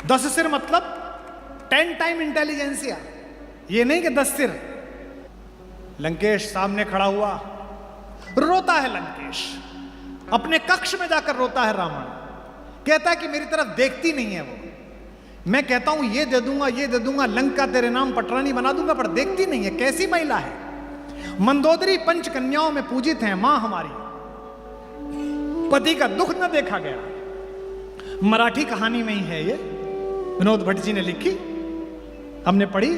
10 सिर मतलब 10 time intelligentsia, ये नहीं कि 10 सिर। लंकेश सामने खड़ा हुआ, रोता है लंकेश, अपने कक्ष में जाकर रोता है रावण। कहता है कि मेरी तरफ देखती नहीं है वो, मैं कहता हूं ये दे दूंगा ये दे दूंगा, लंका तेरे नाम पटरानी बना दूंगा, पर देखती नहीं है। कैसी महिला है, मंदोदरी पंच कन्याओं में पूजित है मां हमारी, पति का दुख न देखा गया। मराठी कहानी में ही है ये, विनोद भट्ट जी ने लिखी, हमने पढ़ी।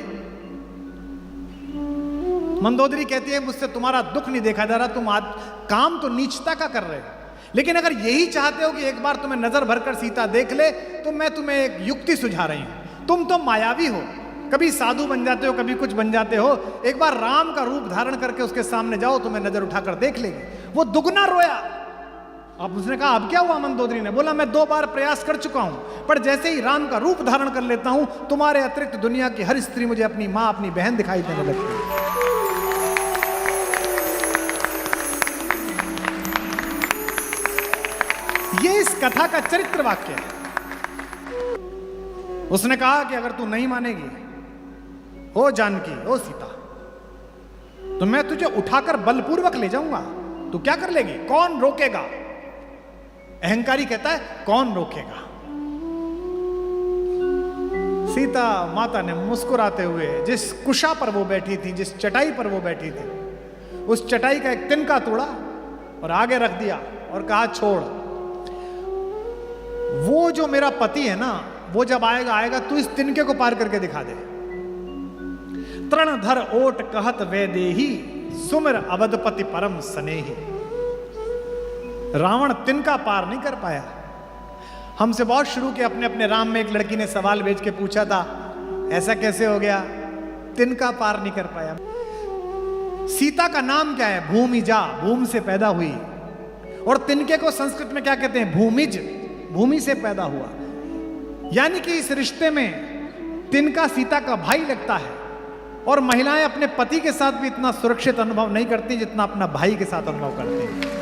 मंदोदरी कहती है मुझसे तुम्हारा दुख नहीं देखा जा रहा, तुम आज काम तो नीचता का कर रहे हो, लेकिन अगर यही चाहते हो कि एक बार तुम्हें नजर भरकर सीता देख ले, तो मैं तुम्हें एक युक्ति सुझा रही हूं। तुम तो मायावी हो, कभी साधु बन जाते हो कभी कुछ बन जाते हो, एक बार राम का रूप धारण करके उसके सामने जाओ, तुम्हें नजर उठाकर देख लेगी। वो दुगना रोया। अब उसने कहा अब क्या हुआ? मंदोदरी ने बोला मैं 2 बार प्रयास कर चुका हूं, पर जैसे ही राम का रूप धारण कर लेता हूं, तुम्हारे अतिरिक्त दुनिया की हर स्त्री मुझे अपनी मां अपनी बहन दिखाई देने लगती है। ये इस कथा का चरित्र वाक्य है। उसने कहा कि अगर तू नहीं मानेगी ओ जानकी ओ सीता, तो मैं तुझे उठाकर बलपूर्वक ले जाऊंगा। तू क्या कर लेगी? कौन रोकेगा? अहंकारी कहता है कौन रोकेगा। सीता माता ने मुस्कुराते हुए जिस कुशा पर वो बैठी थी, जिस चटाई पर वो बैठी थी, उस चटाई का एक तिनका तोड़ा और आगे रख दिया और कहा छोड़, वो जो मेरा पति है ना, वो जब आएगा तू इस तिनके को पार करके दिखा दे। तृणधर ओट कहत वैदेही, सुमिर अवधपति परम स्नेही। रावण तिनका पार नहीं कर पाया। हमसे बहुत शुरू के अपने अपने राम में एक लड़की ने सवाल भेज के पूछा था ऐसा कैसे हो गया? तिनका पार नहीं कर पाया। सीता का नाम क्या है? भूमिजा, भूमि से पैदा हुई। और तिनके को संस्कृत में क्या कहते हैं? भूमिज, भूमि से पैदा हुआ। यानी कि इस रिश्ते में तिनका सीता का भाई लगता है। और महिलाएं अपने पति के साथ भी इतना सुरक्षित अनुभव नहीं करती जितना अपना भाई के साथ अनुभव करती हैं।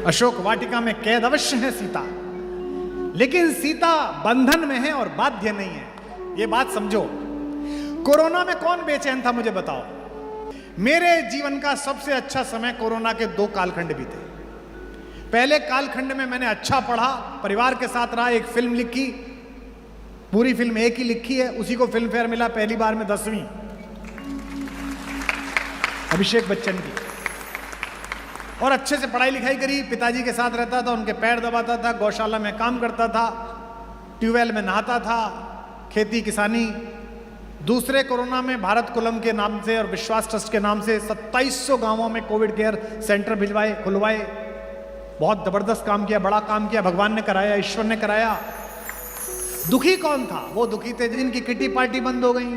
अशोक वाटिका में कैद अवश्य है सीता, लेकिन सीता बंधन में है और बाध्य नहीं है। यह बात समझो। कोरोना में कौन बेचैन था मुझे बताओ? मेरे जीवन का सबसे अच्छा समय कोरोना के 2 कालखंड भी थे। पहले कालखंड में मैंने अच्छा पढ़ा, परिवार के साथ रहा, एक फिल्म लिखी, पूरी फिल्म एक ही लिखी है, उसी को फिल्म फेयर मिला पहली बार में 10वीं, अभिषेक बच्चन की। और अच्छे से पढ़ाई लिखाई करी, पिताजी के साथ रहता था, उनके पैर दबाता था, गौशाला में काम करता था, ट्यूबवेल में नहाता था, खेती किसानी। दूसरे कोरोना में भारत कुलम के नाम से और विश्वास ट्रस्ट के नाम से 2700 गांवों में कोविड केयर सेंटर भिजवाए, खुलवाए। बहुत जबरदस्त काम किया, बड़ा काम किया, भगवान ने कराया, ईश्वर ने कराया। दुखी कौन था? वो दुखी थे जिनकी किटी पार्टी बंद हो गई,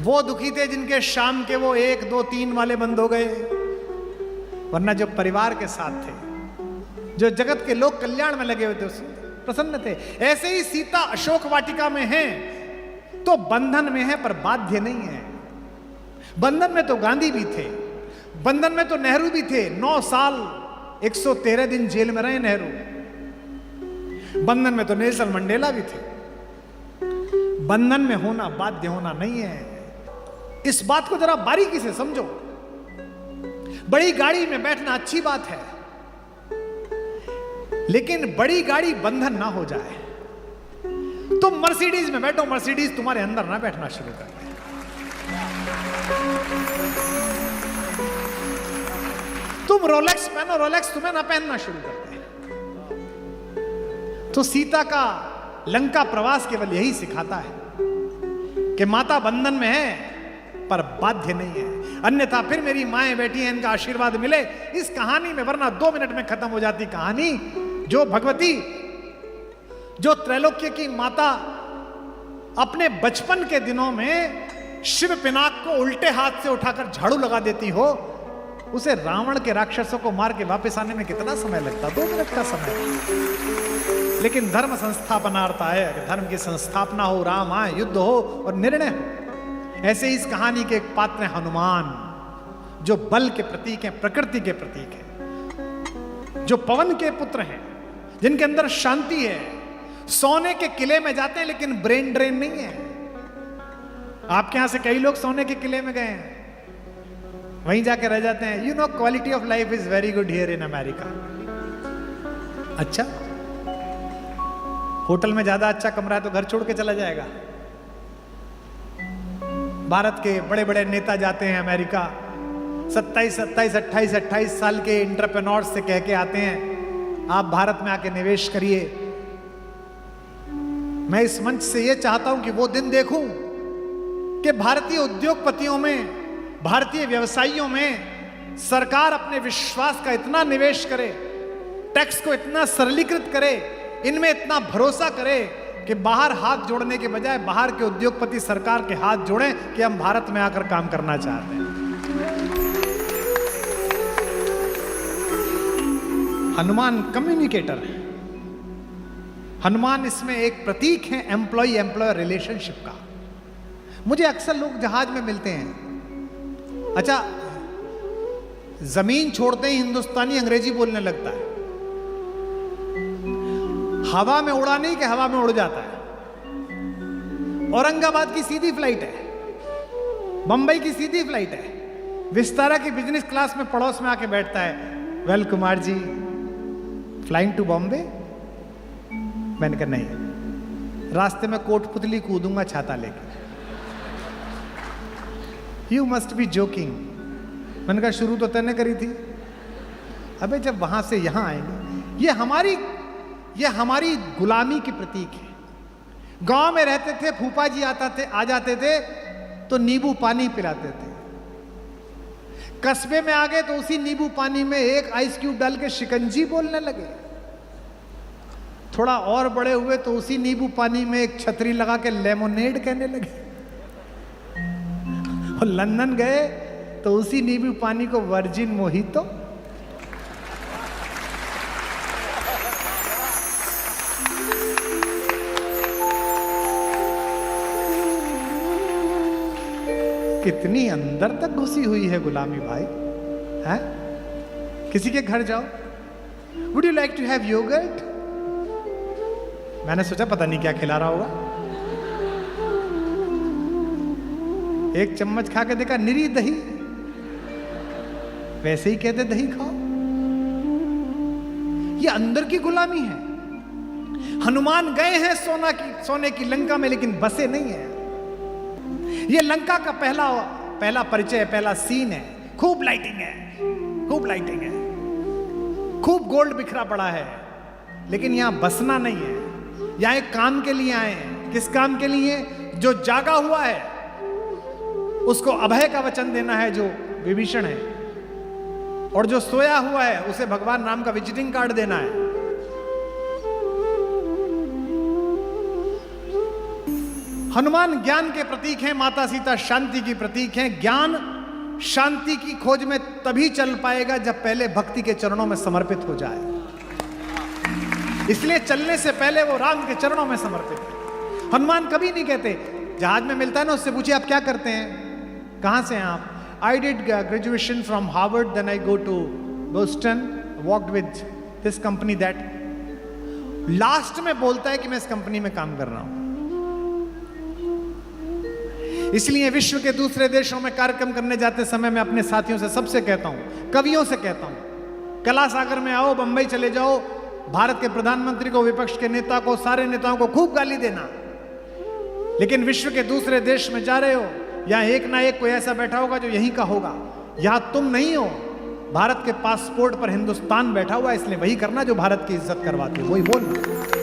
वो दुखी थे जिनके शाम के वो 1, 2, 3 वाले बंद हो गए। वरना जो परिवार के साथ थे, जो जगत के लोक कल्याण में लगे हुए थे, प्रसन्न थे। ऐसे ही सीता अशोक वाटिका में है तो बंधन में है पर बाध्य नहीं है। बंधन में तो गांधी भी थे, बंधन में तो नेहरू भी थे। 9 साल 113 दिन जेल में रहे नेहरू। बंधन में तो नेल्सन मंडेला भी थे। बंधन में होना बाध्य होना नहीं है। इस बात को जरा बारीकी से समझो। बड़ी गाड़ी में बैठना अच्छी बात है, लेकिन बड़ी गाड़ी बंधन ना हो जाए। तुम मर्सिडीज में बैठो, मर्सिडीज तुम्हारे अंदर ना बैठना शुरू कर दे। तुम रोलेक्स पहनो, रोलेक्स तुम्हें ना पहनना शुरू कर दे। तो सीता का लंका प्रवास केवल यही सिखाता है कि माता बंधन में है पर बाध्य नहीं है। अन्यथा फिर मेरी माएं बैठी हैं, इनका आशीर्वाद मिले इस कहानी में, वरना 2 मिनट में खत्म हो जाती कहानी। जो भगवती, जो त्रैलोक्य की माता अपने बचपन के दिनों में शिव पिनाक को उल्टे हाथ से उठाकर झाड़ू लगा देती हो, उसे रावण के राक्षसों को मार के वापस आने में कितना समय लगता? 2 मिनट का समय। लेकिन धर्म संस्थापनार्थ आए, धर्म की संस्थापना हो, राम आए, युद्ध हो और निर्णय हो। ऐसे इस कहानी के एक पात्र हनुमान, जो बल के प्रतीक हैं, प्रकृति के प्रतीक हैं। जो पवन के पुत्र हैं, जिनके अंदर शांति है, सोने के किले में जाते हैं लेकिन ब्रेन ड्रेन नहीं है। आपके यहां से कई लोग सोने के किले में गए हैं, वहीं जाके रह जाते हैं। You know, quality of life is very good here in America. अच्छा, होटल में ज्यादा अच्छा कमरा है तो घर छोड़ के चला जाएगा। भारत के बड़े बड़े नेता जाते हैं अमेरिका, 27 साल के एंटरप्रेन्योर्स से कह के आते हैं आप भारत में आके निवेश करिए। मैं इस मंच से यह चाहता हूं कि वो दिन देखूं कि भारतीय उद्योगपतियों में, भारतीय व्यवसायियों में सरकार अपने विश्वास का इतना निवेश करे, टैक्स को इतना सरलीकृत करे, इनमें इतना भरोसा करे कि बाहर हाथ जोड़ने के बजाय बाहर के उद्योगपति सरकार के हाथ जोड़ें कि हम भारत में आकर काम करना चाहते हैं। हनुमान कम्युनिकेटर है। हनुमान इसमें एक प्रतीक है एम्प्लॉय एम्प्लॉयर रिलेशनशिप का। मुझे अक्सर लोग जहाज में मिलते हैं, अच्छा जमीन छोड़ते ही हिंदुस्तानी अंग्रेजी बोलने लगता है। हवा में उड़ा नहीं कि हवा में उड़ जाता है। औरंगाबाद की सीधी फ्लाइट है, बंबई की सीधी फ्लाइट है, विस्तारा की बिजनेस क्लास में पड़ोस में आके बैठता है, well Kumar ji flying to Bombay. मैंने कहा नहीं, रास्ते में कोटपुतली कूदूंगा छाता लेके। You must be joking. मैंने कहा शुरू तो तैने करी थी, अबे जब वहां से यहां आएंगे। ये हमारी गुलामी की प्रतीक है। गांव में रहते थे, फूफा जी आ जाते थे तो नींबू पानी पिलाते थे। कस्बे में आ गए तो उसी नींबू पानी में एक आइस क्यूब डाल के शिकंजी बोलने लगे। थोड़ा और बड़े हुए तो उसी नींबू पानी में एक छतरी लगा के लेमोनेड कहने लगे। और लंदन गए तो उसी नींबू पानी को वर्जिन मोहितो। कितनी अंदर तक घुसी हुई है गुलामी भाई, है? किसी के घर जाओ, would you like to have yoghurt? मैंने सोचा पता नहीं क्या खिला रहा होगा। एक चम्मच खा के देखा, निरी दही, वैसे ही कहते दही खाओ। ये अंदर की गुलामी है। हनुमान गए हैं सोने की लंका में, लेकिन बसे नहीं है। ये लंका का पहला परिचय, पहला सीन है। खूब लाइटिंग है, खूब लाइटिंग है, खूब गोल्ड बिखरा पड़ा है, लेकिन यहां बसना नहीं है। यहां एक काम के लिए आए हैं। किस काम के लिए? जो जागा हुआ है उसको अभय का वचन देना है, जो विभीषण है, और जो सोया हुआ है उसे भगवान राम का विजिटिंग कार्ड देना है। हनुमान ज्ञान के प्रतीक हैं, माता सीता शांति की प्रतीक हैं। ज्ञान शांति की खोज में तभी चल पाएगा जब पहले भक्ति के चरणों में समर्पित हो जाए। इसलिए चलने से पहले वो राम के चरणों में समर्पित है। हनुमान कभी नहीं कहते, जहाज में मिलता है ना, उससे पूछिए आप क्या करते हैं, कहां से हैं आप? I did graduation from Harvard, then I go to Boston, worked with this company that. Last में बोलता है कि मैं इस कंपनी में काम कर रहा हूं। इसलिए विश्व के दूसरे देशों में कार्यक्रम करने जाते समय मैं अपने साथियों से सबसे कहता हूं, कवियों से कहता हूं, कला सागर में आओ, बंबई चले जाओ, भारत के प्रधानमंत्री को, विपक्ष के नेता को, सारे नेताओं को खूब गाली देना, लेकिन विश्व के दूसरे देश में जा रहे हो, यहां एक ना एक कोई ऐसा बैठा होगा जो यहीं का होगा। यहां तुम नहीं हो, भारत के पासपोर्ट पर हिंदुस्तान बैठा हुआ है, इसलिए वही करना जो भारत की इज्जत करवाते, वही बोलना।